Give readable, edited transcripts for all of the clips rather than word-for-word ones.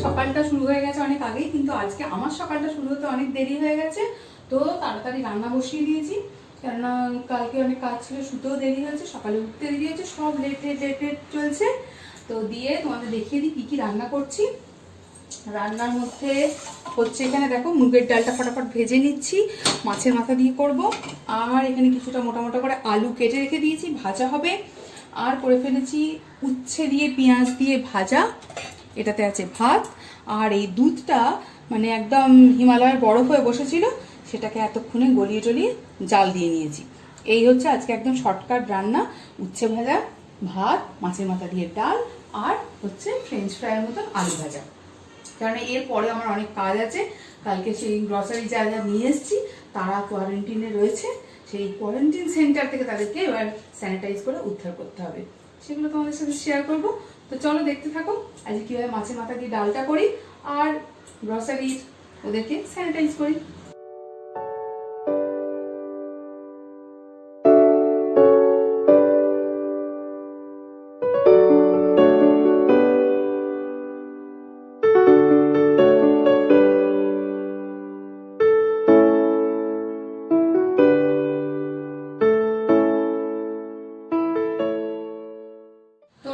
সকালটা শুরু হয়ে গেছে অনেক আগেই, কিন্তু আজকে আমার সকালটা শুরু হতে অনেক দেরি হয়ে গেছে। তো তাড়াতাড়ি রান্না বসিয়ে দিয়েছি, কেননা কালকে অনেক কাজ ছিল, শুতেও দেরি হয়েছে, সকালে উঠতে দেরি হয়েছে, সব লেট লেট লেট লেট চলছে। তো দিয়ে তোমাদের দেখিয়ে দিই কী কী রান্না করছি। রান্নার মধ্যে হচ্ছে এখানে দেখো মুগের ডালটা ফটাফট ভেজে নিচ্ছি, মাছের মাথা দিয়ে করব। আর এখানে কিছুটা মোটা মোটা করে আলু কেটে রেখে দিয়েছি, ভাজা হবে। আর করে ফেলেছি উচ্ছে দিয়ে পেঁয়াজ দিয়ে ভাজা, এটাতে আছে ভাত। আর এই দুধটা মানে একদম হিমালয়ের বরফ হয়ে বসেছিল, সেটাকে এতক্ষণে গলিয়ে টলিয়ে জাল দিয়ে নিয়েছি। এই হচ্ছে আজকে একদম শর্টকাট রান্না, উচ্ছে ভাজা, ভাত, মাছের মাথা দিয়ে ডাল, আর হচ্ছে ফ্রেঞ্চ ফ্রাইয়ের মতন আলু ভাজা। কারণ এরপরে আমার অনেক কাজ আছে, কালকে সেই গ্রসারি যা যা নিয়ে এসেছি তারা কোয়ারেন্টিনে রয়েছে, সেই কোয়ারেন্টিন সেন্টার থেকে তাদেরকে এবার স্যানিটাইজ করে উদ্ধার করতে হবে, সেগুলো তোমাদের সাথে শেয়ার করব। তো চলো দেখতে থাকো আজকে কীভাবে মাছের মাথা দিয়ে ডালটা করি আর গ্রসারির ওদেরকে স্যানিটাইজ করি।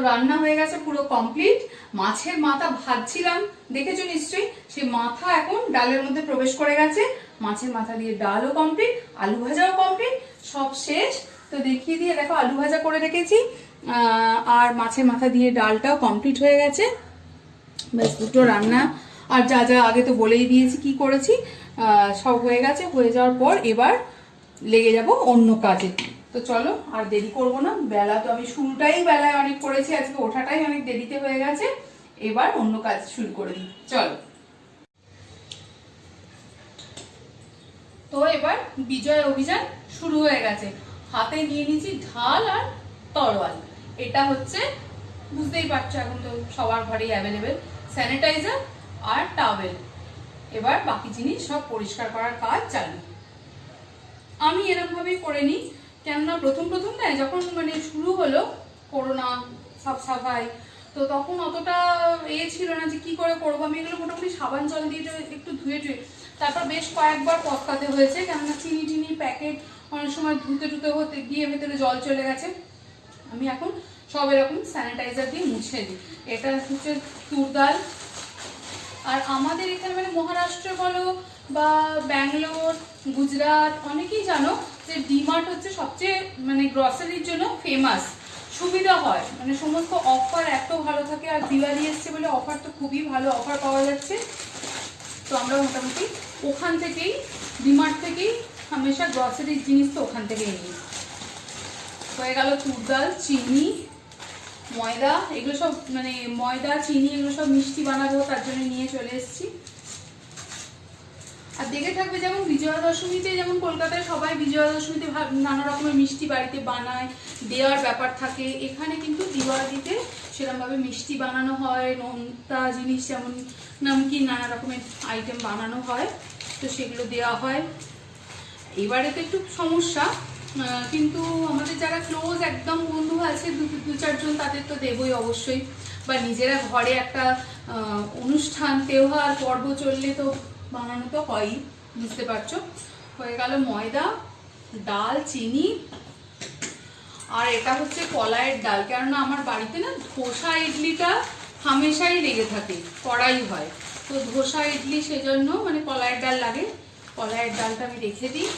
রান্না হয়ে গেছে পুরো কমপ্লিট। মাছের মাথা ভাজছিলাম, দেখেছো নিশ্চয়ই, সেই মাথা এখন ডালের মধ্যে প্রবেশ করে গেছে। মাছের মাথা দিয়ে ডালও কমপ্লিট, আলু ভাজাও কমপ্লিট, সব শেষ। তো দেখিয়ে দিয়ে দেখো আলু ভাজা করে রেখেছি, আর মাছের মাথা দিয়ে ডালটাও কমপ্লিট হয়ে গেছে। ব্যাস দুটো রান্না, আর যা যা আগে তো বলেই দিয়েছি কি করেছি, সব হয়ে গেছে। হয়ে যাওয়ার পর এবার লেগে যাব অন্য কাজে। তো চলো আর দেরি করব না, বেলা তো আমি শুরুটাই বেলায় অনেক করেছি, আজকে ওঠাটাই অনেক দেরিতে হয়ে গেছে। এবার অন্য কাজ শুরু করে দিই, চলো। তো এবার বিজয় অভিযান শুরু হয়ে গেছে। হাতে নিয়ে নিয়েছি ঢাল আর তরোয়াল। এটা হচ্ছে বুঝতেই পারছো এখন তো সবার ঘরেই অ্যাভেলেবেল, স্যানিটাইজার আর টাওয়েল। এবার বাকি জিনিস সব পরিষ্কার করার কাজ চালু। আমি এরকম ভাবেই করে নিই, কেননা প্রথম প্রথম না যখন মানে শুরু হলো করোনা সাফ সাফাই, তো তখন অতটা ছিল না যে কি করে করবো। আমি এগুলো মোটামুটি সাবান জল দিয়ে একটু ধুয়ে টুয়ে তারপর বেশ কয়েকবার পটকাতে হয়েছে, কেননা চিনি টিনি প্যাকেট অনেক সময় ধুতে টুতে হতে গিয়ে ভেতরে জল চলে গেছে। আমি এখন সব এরকম স্যানিটাইজার দিয়ে মুছে দিই। এটা হচ্ছে তুর ডাল। আর আমাদের এখানে মানে মহারাষ্ট্র বলো বা ব্যাঙ্গালোর, গুজরাট, অনেকেই জানো যে ডিমার্ট হচ্ছে সবচেয়ে মানে গ্রসারির জন্য ফেমাস। সুবিধা হয়, মানে সমস্ত অফার এত ভালো থাকে, আর দিওয়ালি এসছে বলে অফার তো খুবই ভালো অফার পাওয়া যাচ্ছে। তো আমরা মোটামুটি ওখান থেকেই, ডিমার্ট থেকেই হামেশা গ্রসারির জিনিস তো ওখান থেকেই নিই। হয়ে গেল তুর ডাল, চিনি, ময়দা, এগুলো সব মানে ময়দা চিনি এগুলো সব মিষ্টি বানাবো, তার জন্য নিয়ে চলে এসেছি। আর দেখে থাকবে যেমন বিজয়া দশমীতে, যেমন কলকাতায় সবাই বিজয়া দশমীতে নানা রকমের মিষ্টি বাড়িতে বানায়, দেওয়ার ব্যাপার থাকে, এখানে কিন্তু দিওয়ালিতে সেরকমভাবে মিষ্টি বানানো হয়, নোনতা জিনিস যেমন নামকিন নানা রকমের আইটেম বানানো হয়, তো সেগুলো দেওয়া হয়। এবারে তো একটু সমস্যা, কিন্তু আমাদের যারা ক্লোজ একদম বন্ধু আছে দু চারজন, তাদের তো দেবই অবশ্যই, বা নিজেরা ঘরে একটা অনুষ্ঠান তেওহার পর্ব চললে তো বানানো তো হয়ই, বুঝতে পারছো। হয়ে গেল ময়দা, ডাল, চিনি, আর এটা হচ্ছে কলাইয়ের ডাল। কেননা আমার বাড়িতে না ধোসা ইডলিটা হামেশাই লেগে থাকে, কড়াই হয়, তো ধোসা ইডলি সেজন্য মানে কলাইয়ের ডাল লাগে। কলাইয়ের ডালটা আমি রেখে দিই।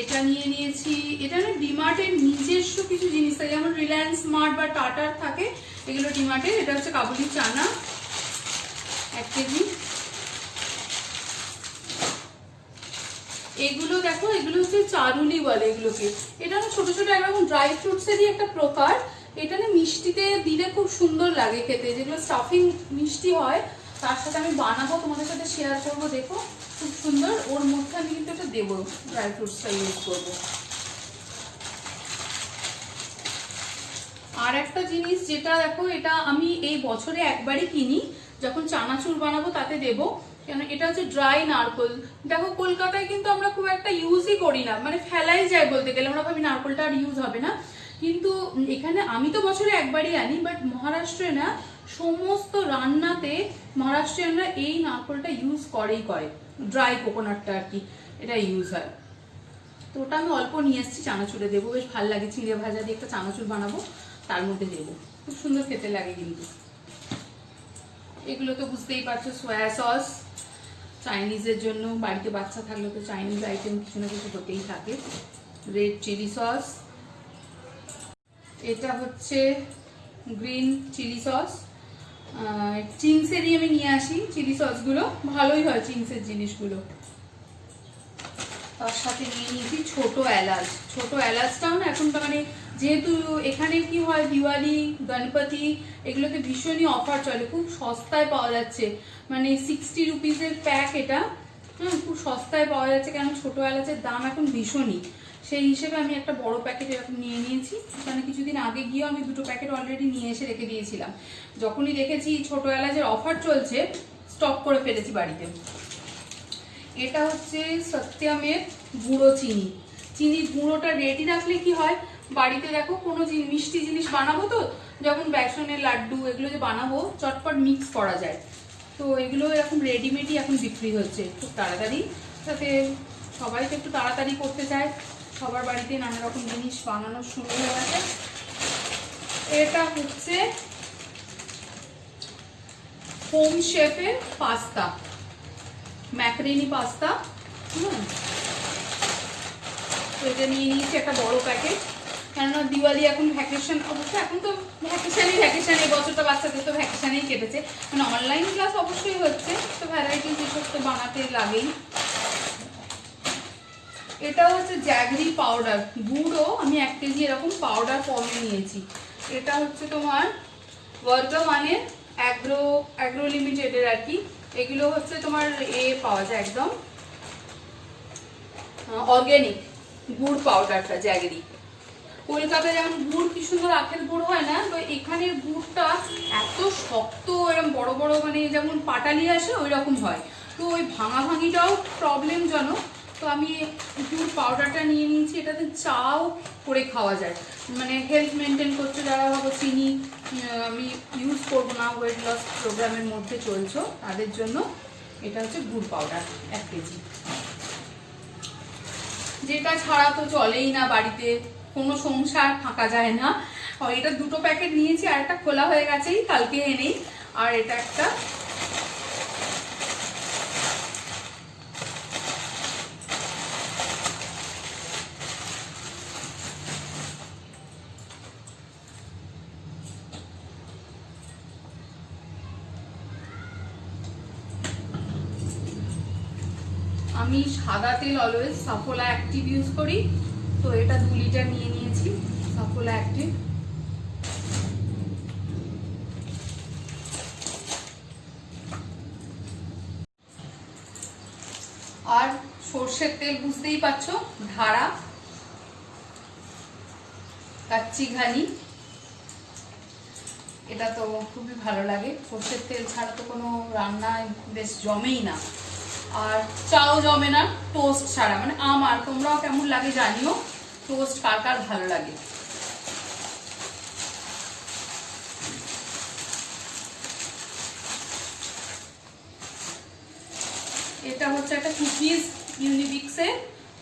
এটা নিয়ে নিয়েছি, এটা না ডিমার্টের নিজস্ব কিছু জিনিস থাকে, যেমন রিলায়েন্স স্মার্ট বা টাটার থাকে, এগুলো ডিমার্টের। এটা হচ্ছে কাবুলি চানা 1 কেজি। এগুলো দেখো, এগুলো হচ্ছে চারুলি বলে এগুলোকে। এটা না ছোট ছোট একরকম ড্রাই ফ্রুটসেরই একটা প্রকার। এটা না মিষ্টিতে দিলে খুব সুন্দর লাগে খেতে, যেগুলো স্টাফিং মিষ্টি হয় তার সাথে আমি বানাবো, তোমাদের সাথে শেয়ার করবো, দেখো খুব সুন্দর। ওর মধ্যে আমি কিন্তু এটা দেবো, ড্রাই ফ্রুটসটা ইউজ করবো। আর একটা জিনিস যেটা দেখো, এটা আমি এই বছরে একবারই কিনি, যখন চানাচুর বানাবো তাতে দেবো, কেন এটা হচ্ছে ড্রাই নারকোল। দেখো কলকাতায় কিন্তু আমরা খুব একটা ইউজই করি না, মানে ফেলাই যায় বলতে গেলে, আমরা ভাবি নারকোলটা আর ইউজ হবে না, কিন্তু এখানে আমি তো বছরে একবারই আনি, বাট মহারাষ্ট্রে না সমস্ত রান্নাতে মহারাষ্ট্রিয়ানরা এই নারকোলটা ইউজ করে, ড্রাই কোকোনাটটা আর কি, এটা ইউজ হয়। তো ওটা আমি অল্প নিয়ে এসেছি, চানাচুরে দেবো, বেশ ভালো লাগে। চিড়ে ভাজা দিয়ে একটা চানাচুর বানাবো, তার মধ্যে দেবো, খুব সুন্দর খেতে লাগে কিন্তু। এগুলো তো বুঝতেই পারছো, সোয়া সস, চাইনিজের জন্য, বাড়িতে বাচ্চা থাকলে তো চাইনিজ আইটেম কিছু না কিছু হতেই থাকে। রেড চিলি সস, এটা হচ্ছে গ্রিন চিলি সস। চিংসেরই আমি নিয়ে আসি চিলি সসগুলো, ভালোই হয় চিংসের জিনিসগুলো। তার সাথে নিয়ে নিয়েছি ছোট এলাচ। ছোট এলাচটাও না এখন তো মানে যেহেতু এখানে কি হয়, দিওয়ালি, গণপতি এগুলোতে ভীষণই অফার চলে, খুব সস্তায় পাওয়া যাচ্ছে, মানে 60 রুপিসের প্যাক এটা। খুব সস্তায় পাওয়া যাচ্ছে, কেন ছোট এলাচের দাম এখন ভীষণই। সেই হিসেবে আমি একটা বড় প্যাকেট এরকম নিয়ে নিয়েছি। মানে কিছুদিন আগে গিয়েও আমি 2টো প্যাকেট অলরেডি নিয়ে এসে রেখে দিয়েছিলাম। যখনই দেখেছি ছোট এলাচের অফার চলছে, স্টক করে ফেলেছি বাড়িতে। এটা হচ্ছে সত্যামের গুঁড়ো চিনি। চিনির গুঁড়োটা রেডি রাখলে কি হয়, বাড়িতে দেখো কোনো মিষ্টি জিনিস বানাবো, তো যখন বেসনের লাড্ডু এগুলো যে বানাবো, চটপট মিক্স করা যায়। তো এগুলো এরকম রেডিমেডই এখন বিক্রি হচ্ছে খুব তাড়াতাড়ি, যাতে সবাই তো একটু তাড়াতাড়ি করতে চায়। সবার বাড়িতে নানা রকম জিনিস বানানো শুরু হয়ে গেছে। এটা হচ্ছে হোম শেফের পাস্তা, ম্যাকারনি পাস্তা। তো এটা নিয়ে নিয়েছি একটা বড় প্যাকেট, কেননা দিওয়ালি এখন ভ্যাকেশন, অবশ্য এখন তো ভ্যাকেশন, এই বছরটা বাচ্চাদের তো ভ্যাকেশনেই কেটেছে, মানে অনলাইন ক্লাস অবশ্যই হচ্ছে, তো ভ্যারাইটিস এসব তো বানাতে লাগেই। এটা হচ্ছে জ্যাগরি পাউডার, গুঁড়ো আমি 1 কেজি এরকম পাউডার ফর্মে নিয়েছি। এটা হচ্ছে তোমার বর্ধমানের অ্যাগ্রো লিমিটেডের আর কি। এগুলো হচ্ছে তোমার পাওয়া যায় একদম অর্গ্যানিক গুড় পাউডারটা, জ্যাগরি। কলকাতায় যেমন গুড় কি সুন্দর আখের গুড় হয় না, তো এখানের গুড়টা এত শক্ত, এরকম বড় বড়, মানে যেমন পাটালি আসে ওই রকম হয়, তো ওই ভাঙাভাঙিটাও প্রবলেমজনক। তো আমি গুড় পাউডারটা নিয়ে নিয়েছি, এটাতে চাও করে খাওয়া যায়, মানে হেলথ মেনটেন করছে যারা ভাবো চিনি আমি ইউজ করবো না, ওয়েট লস প্রোগ্রামের মধ্যে চলছো, তাদের জন্য এটা হচ্ছে গুড় পাউডার 1 কেজি। যেটা ছাড়া তো চলেই না, বাড়িতে কোনো সংসার থাকা যায় না। এটা 2টো প্যাকেট নিয়েছি, আর একটা খোলা হয়ে গেছেই, কালকে এনেই। আর এটা একটা আমি সাদা তেল অলওয়েজ সাফোলা অ্যাক্টিভ ইউজ করি, তো এটা 2 লিটার নিয়ে নিয়েছি সাফোলা অ্যাক্টিভ। আর সর্ষের তেল বুঝতেই পারছো, ধারা কাচ্চি ঘানি, এটা তো খুবই ভালো লাগে। সর্ষের তেল ছাড়া তো কোনো রান্নায় বেশ জমেই না, আর চাও জমে না টোস্ট ছাড়া। মানে আমার, তোমরাও কেমন লাগে জানিও, টোস্ট কার কার ভালো লাগে। এটা হচ্ছে একটা কুকিজ, ইউনিবিক্সের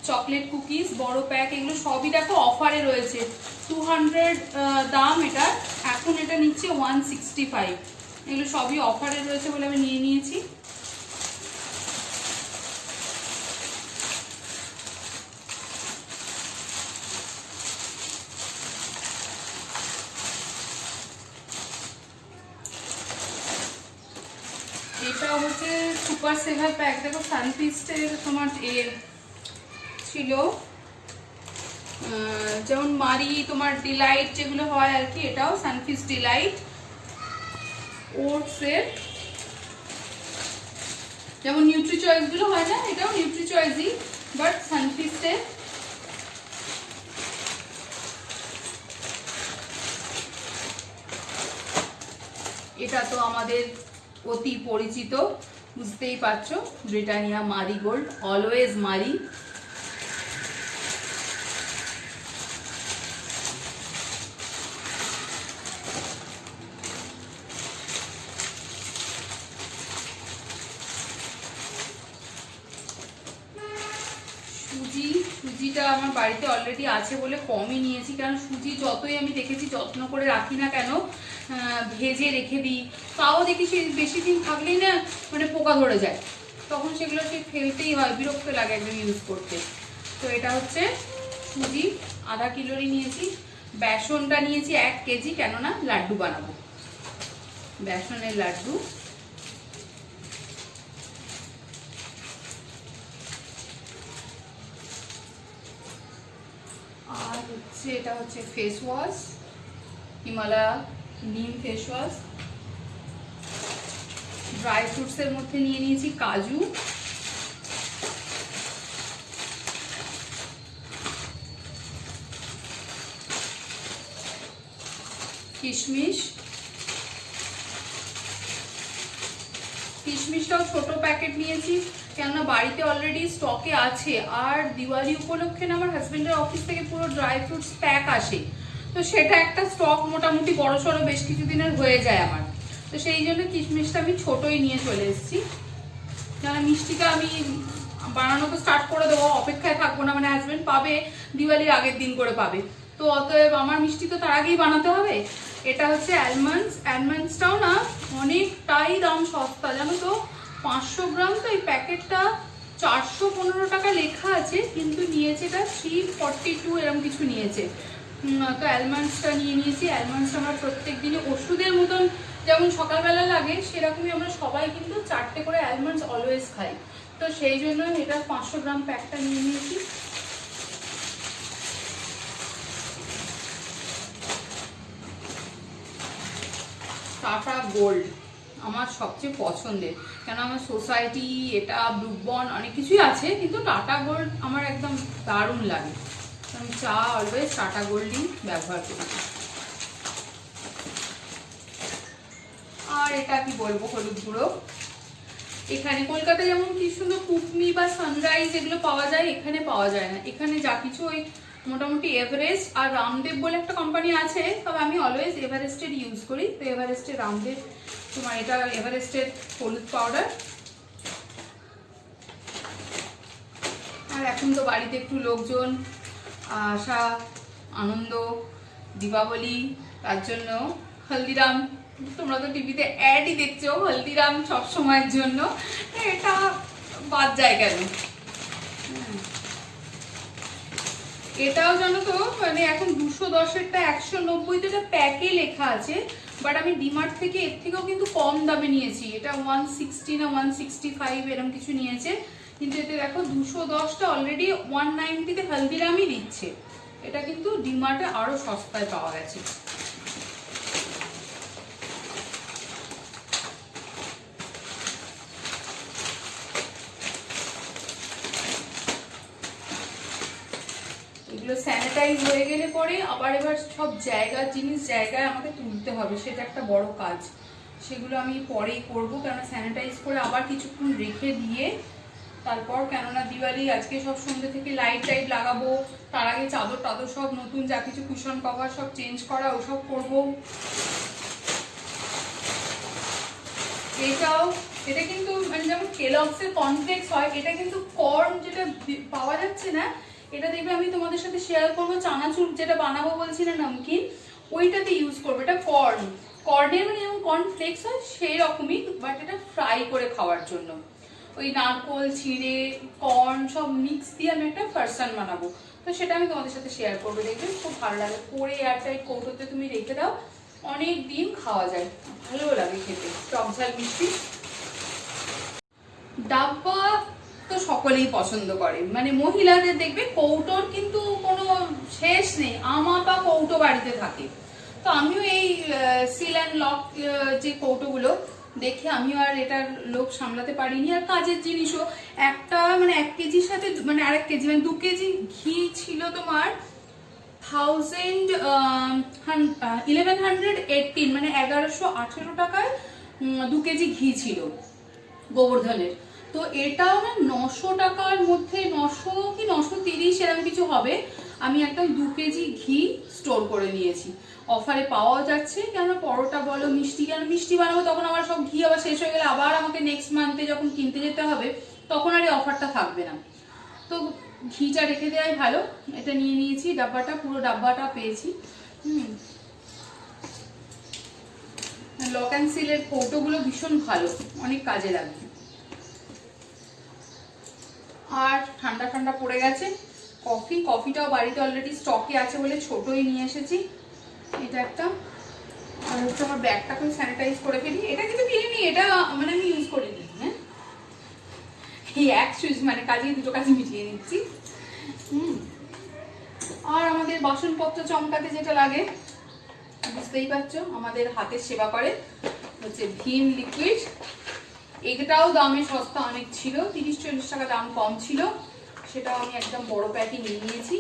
চকলেট কুকিজ, বড় প্যাক। এগুলো সবই দেখো অফারে রয়েছে, 200 দাম এটা, এখন এটা নিচ্ছে 165। এগুলো সবই অফারে রয়েছে বলে আমি নিয়ে নিয়েছি। এটা হচ্ছে সুপার সেভার প্যাক, দেখো সানফিস্টের তোমার ছিল, যেমন মারি তোমার ডিলাইট যেগুলো হয় আর কি, এটাও সানফিস্ট ডিলাইট। ওটসের যেমন নিউট্রি চয়েস গুলো হয় না, এটাও নিউট্রি চয়েসই, বাট সানফিস্টের। এটা তো আমাদের অতি পরিচিত, বুঝতেই পারছো, ব্রিটানিয়া মারি গোল্ড, অলওয়েজ মারি। আমার বাড়িতে অলরেডি আছে বলে কমই নিয়েছি, কারণ সুজি যতই আমি দেখেছি যত্ন করে রাখি না কেন, ভেজে রেখে দিই, তাও দেখি সে বেশি দিন থাকলেই না মানে পোকা ধরে যায়, তখন সেগুলো সে ফেলতেই হয়, বিরক্ত লাগে একদম ইউজ করতে। তো এটা হচ্ছে সুজি আধা কিলোরই নিয়েছি। বেসনটা নিয়েছি 1 কেজি, কেননা লাড্ডু বানাবো, বেসনের লাড্ডু। আর হচ্ছে এটা হচ্ছে ফেস ওয়াশ, হিমালয়া নিম ফেস ওয়াশ। ড্রাই ফ্রুটসের মধ্যে নিয়ে নিয়েছি কাজু, কিশমিশ, কিশমিশটাও ছোট প্যাকেট নিয়েছি, কেননা বাড়িতে অলরেডি স্টকে আছে, আর দিওয়ালি উপলক্ষে না আমার হাজবেন্ডের অফিস থেকে পুরো ড্রাই ফ্রুটস প্যাক আসে, তো সেটা একটা স্টক মোটামুটি বড় সড়ো বেশ কিছুদিনের হয়ে যায় আমার, তো সেই জন্য কিশমিশটা আমি ছোটই নিয়ে চলে এসেছি। কেন মিষ্টিটা আমি বানানো তো স্টার্ট করে দেবো, অপেক্ষায় থাকবো না, মানে হাজবেন্ড পাবে দিওয়ালির আগের দিন করে পাবে, তো অতএব আমার মিষ্টি তো তার আগেই বানাতে হবে। এটা হচ্ছে অ্যালমন্ডস, অ্যালমন্ডসটাও না অনেকটাই দাম সস্তা, জানো তো 500 গ্রাম, তো এই প্যাকেটটা 415 টাকা লেখা আছে, কিন্তু নিয়েছে এটা 342 এরকম কিছু নিয়েছে। তো অ্যালমন্ডসটা নিয়ে নিয়েছি। অ্যালমন্ডস আমার প্রত্যেক দিনে ওষুধের মতন যেমন সকালবেলা লাগে, সেরকমই আমরা সবাই কিন্তু 4টে করে অ্যালমন্ডস অলওয়েজ খাই, তো সেই জন্য এটা 500 গ্রাম প্যাকটা নিয়ে নিয়েছি। টাটা গোল্ড আমার সবচেয়ে পছন্দের, কেন আমার সোসাইটি, এটা ব্রুক বন্ড অনেক কিছুই আছে, কিন্তু টাটা গোল্ড আমার একদম দারুণ লাগে, আমি চা অলওয়েজ টাটা গোল্ডই ব্যবহার করি। আর এটা কি বলবো, হলুদ গুঁড়ো। এখানে কলকাতায় যেমন কি সুন্দর কুকমি বা সানরাইজ এগুলো পাওয়া যায়, এখানে পাওয়া যায় না। এখানে যা কিছু ওই মোটামুটি এভারেস্ট আর রামদেব বলে একটা কোম্পানি আছে, তবে আমি অলওয়েজ এভারেস্টের ইউজ করি, তো এভারেস্টের রামদেব, তোমার এটা এভারেস্টের হলুদ পাউডার। আর এখন তো বাড়িতে একটু লোকজন আসা, আনন্দ, দীপাবলি, তার জন্য হলদিরাম, তোমরা তো টিভিতে অ্যাডই দেখছো হলদিরাম সব সময়ের জন্য, এটা বাদ যায় কেন। এটাও জানো তো মানে এখন 210-এরটা 190 এটা প্যাকে লেখা আছে, বাট আমি ডিমার্ট থেকে এর থেকেও কিন্তু কম দামে নিয়েছি, এটা 160 না 165 এরকম কিছু নিয়েছে, কিন্তু এতে দেখো 210টা অলরেডি 190-তে হলদিরামই দিচ্ছে, এটা কিন্তু ডিমার্টে আরো সস্তায় পাওয়া গেছে। এগুলো স্যানিটাইজ হয়ে গেলে পরে আবার এবার সব জায়গার জিনিস জায়গায় আমাকে তুলতে হবে, সেটা একটা বড় কাজ, সেগুলো আমি পরেই করবো, কেননা স্যানিটাইজ করে আবার কিছুক্ষণ রেখে দিয়ে তারপর, কেননা দিওয়ালি আজকে সব সন্ধ্যে থেকে লাইট টাইট লাগাবো, তার আগে চাদর টাদর সব নতুন যা কিছু কুশন কভার সব চেঞ্জ করা ওসব করবো। এটাও, এটা কিন্তু মানে যেমন কেলগসের কর্নফ্লেক্স হয়, এটা কিন্তু কর্ন যেটা পাওয়া যাচ্ছে না, এটা দেখবে আমি তোমাদের সাথে শেয়ার করবো, চানাচুর যেটা বানাবো বলছি না নমকিন, ওইটাতে ইউজ করবো, এটা কর্নের মানে যেমন কর্নফ্লেক্স হয় সেই রকমই, বাট এটা ফ্রাই করে খাওয়ার জন্য, ওই নারকোল চিড়ে কর্ন সব মিক্স দিয়ে আমি একটা ফারসান বানাবো, তো সেটা আমি তোমাদের সাথে শেয়ার করবো, দেখবে খুব ভালো লাগে, করে এয়ারটাইট কৌটোতে তুমি রেখে দাও, অনেক দিন খাওয়া যায়, ভালো লাগে খেতে, টক ঝাল মিষ্টি। ডাব্বা তো সকলেই পছন্দ করে, মানে মহিলাদের দেখবে কৌটোর কিন্তু কোনো শেষ নেই, আমাপা কৌটো বাড়িতে থাকে, তো আমিও এই সিল অ্যান্ড লক যে কৌটোগুলো দেখে আমিও আর এটার লোভ সামলাতে পারিনি। আর কাজের জিনিসও একটা মানে 1 কেজির সাথে মানে আরেক কেজি মানে 2 কেজি ঘি ছিল তোমার 1118 মানে 1118 টাকায় 2 কেজি ঘি ছিল গোবর্ধনের, তো এটাও না 900 টাকার মধ্যে, 900 কি 930 এরকম কিছু হবে, আমি একদম 2 কেজি ঘি স্টোর করে নিয়েছি, অফারে পাওয়া যাচ্ছে, কেন পরোটা বলো মিষ্টি, কেন মিষ্টি বানাবো তখন আমার সব ঘি আবার শেষ হয়ে গেলে আবার আমাকে নেক্সট মান্থে যখন কিনতে যেতে হবে তখন আর এই অফারটা থাকবে না, তো ঘিটা রেখে দেওয়াই ভালো। এটা নিয়ে নিয়েছি, ডাব্বাটা পুরো ডাব্বাটা পেয়েছি। লক অ্যান্ড সিলের কৌটোগুলো ভীষণ ভালো, অনেক কাজে লাগবে। আর ঠান্ডা ঠান্ডা পড়ে গেছে। কফিটাও বাড়িতে অলরেডি স্টকে আছে বলে ছোটই নিয়ে এসেছি। এটা একটা। আর হচ্ছে আমার ব্যাগটাকে স্যানিটাইজ করে ফেলি। এটা কিন্তু কিনিনি, এটা মানে আমি ইউজ করিনি। হ্যাঁ, এই এক সুইচ মানে কাজে দুটো কাজ মিটিয়ে নিচ্ছি। আর আমাদের বাসনপত্র চমকাতে যেটা লাগে বুঝতেই পারছো, আমাদের হাতের সেবা করে হচ্ছে ভিম লিকুইড। এটাও দামে সস্তা অনেক ছিল, 30-40 টাকা দাম কম ছিল। সেটাও আমি একদম বড় প্যাকেট নিয়ে নিয়েছি।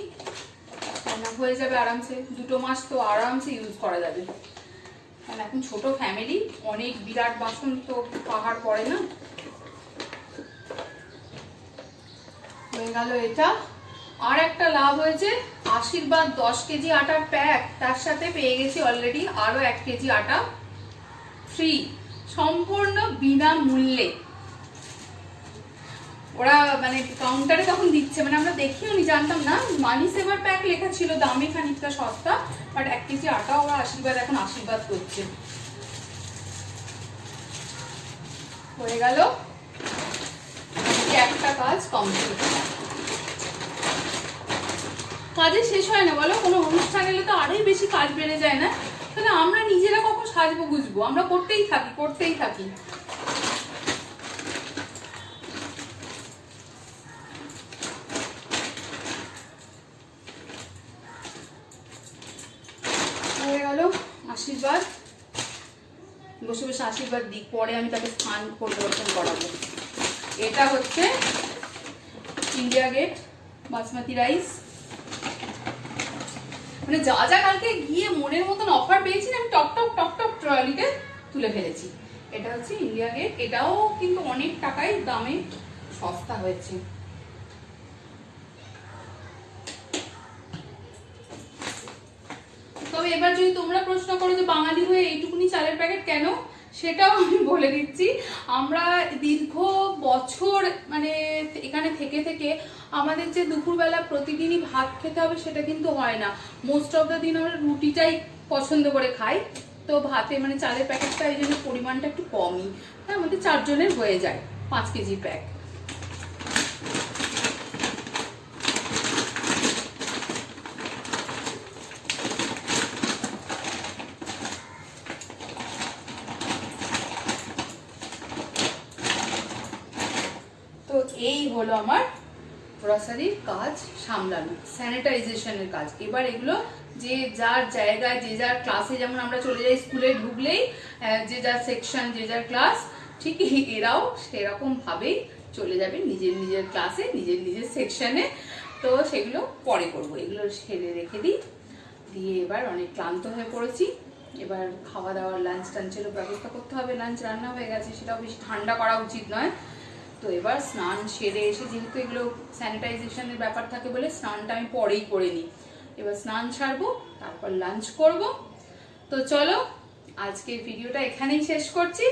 রান্না হয়ে যাবে আরামসে, 2 মাস তো আরামসে ইউজ করা যাবে। কারণ এখন ছোট ফ্যামিলি, অনেক বিরাট বাসন তো পাহাড় পড়ে না। হয়ে গেল এটা। আর একটা লাভ হয়েছে, আশীর্বাদ 10 কেজি আটার প্যাক, তার সাথে পেয়ে গেছি অলরেডি আরো 1 কেজি আটা ফ্রি, সম্পূর্ণ বিনামূল্যে। ওরা মানে কাউন্টারে তখন দিচ্ছে, মানে আমরা দেখিও নি, জানতাম না। মানি সেভার প্যাক লেখা ছিল, দামে খানিকটা সস্তা, বাট 1 কেজি আটা ওরা আশীর্বাদ এখন আশীর্বাদ করছে। হয়ে গেল একটা কাজ কমপ্লিট। কাজে শেষ হয় না বলো, কোনো অনুষ্ঠান এলে তো আরোই বেশি কাজ বেড়ে যায় না? তাহলে আমরা নিজেরা কখন সাজবো বুঝবো, আমরা করতেই থাকি। হয়ে গেল আশীর্বাদ। বসে বসে আশীর্বাদ দিই, পরে আমি তাকে স্নান পরিবর্তন করাবো। এটা হচ্ছে ইন্ডিয়া গেট বাসমতি রাইস। মানে যা যা কালকে গিয়ে মনের মতন অফার পেয়েছি আমি টপ টপ ট্রলিতে তুলে ফেলেছি। এটা হচ্ছে ইন্ডিয়া গেট, এটাও কিন্তু অনেক টাকায় দামে সস্তা হয়েছে। তবে এবার যদি তোমরা প্রশ্ন করো যে বাঙালি হয়ে এইটুকুনি চালের প্যাকেট কেন, সেটাও আমি বলে দিচ্ছি। আমরা দীর্ঘ বছর মানে এখানে থেকে থেকে আমাদের যে দুপুরবেলা প্রতিদিনই ভাত খেতে হবে সেটা কিন্তু হয় না। মোস্ট অফ দ্য দিন আমরা রুটিটাই পছন্দ করে খাই। তো ভাতে মানে চালের প্যাকেটটা এই জন্য পরিমাণটা একটু কমই। হ্যাঁ, আমাদের 4 জনের হয়ে যায় 5 কেজি প্যাক। তো এই হলো আমার গ্রসারির কাজ সামলানো, স্যানিটাইজেশনের কাজ। এবার এগুলো যে যার জায়গায়, যে যার ক্লাসে, যেমন আমরা চলে যাই স্কুলে ঢুকলেই যে যার সেকশন, যে যার ক্লাস, ঠিক এরাও সেরকম ভাবেই চলে যাবে নিজের ক্লাসে, নিজের সেকশনে। তো সেগুলো পরে করবো, এগুলো সেরে রেখে দিই। দিয়ে এবার অনেক ক্লান্ত হয়ে পড়েছি। এবার খাওয়া দাওয়ার লাঞ্চ টাঞ্চেরও ব্যবস্থা করতে হবে। লাঞ্চ রান্না হয়ে গেছে, সেটাও বেশি ঠান্ডা করা উচিত নয়। তো এবার স্নান সেরে এসে, যেহেতু এগুলো স্যানিটাইজেশনের ব্যাপার থাকে বলে স্নানটা আমি পরেই করে নিই। এবার স্নান সারবো, তারপর লাঞ্চ করব। তো চলো আজকের ভিডিওটা এখানেই শেষ করছি।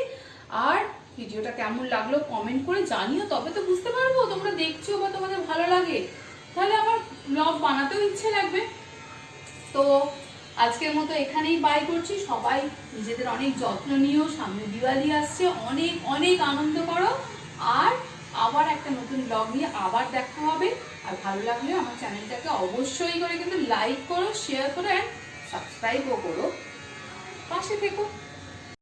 আর ভিডিওটা কেমন লাগলো কমেন্ট করে জানিও, তবে তো বুঝতে পারবো তোমরা দেখছো বা তোমাদের ভালো লাগে, তাহলে আমার ব্লগ বানাতেও ইচ্ছে লাগবে। তো আজকের মতো এখানেই বাই করছি। সবাই নিজেদের অনেক যত্ন নিও, সামনে দিওয়ালি আসছে, অনেক অনেক আনন্দ করো। আর আবার একটা নতুন ব্লগ নিয়ে আবার দেখা হবে। আর ভালো লাগলে আমার চ্যানেলটাকে অবশ্যই করে কিন্তু লাইক করো, শেয়ার করো, অ্যান্ড সাবস্ক্রাইবও করো। পাশে থেকো।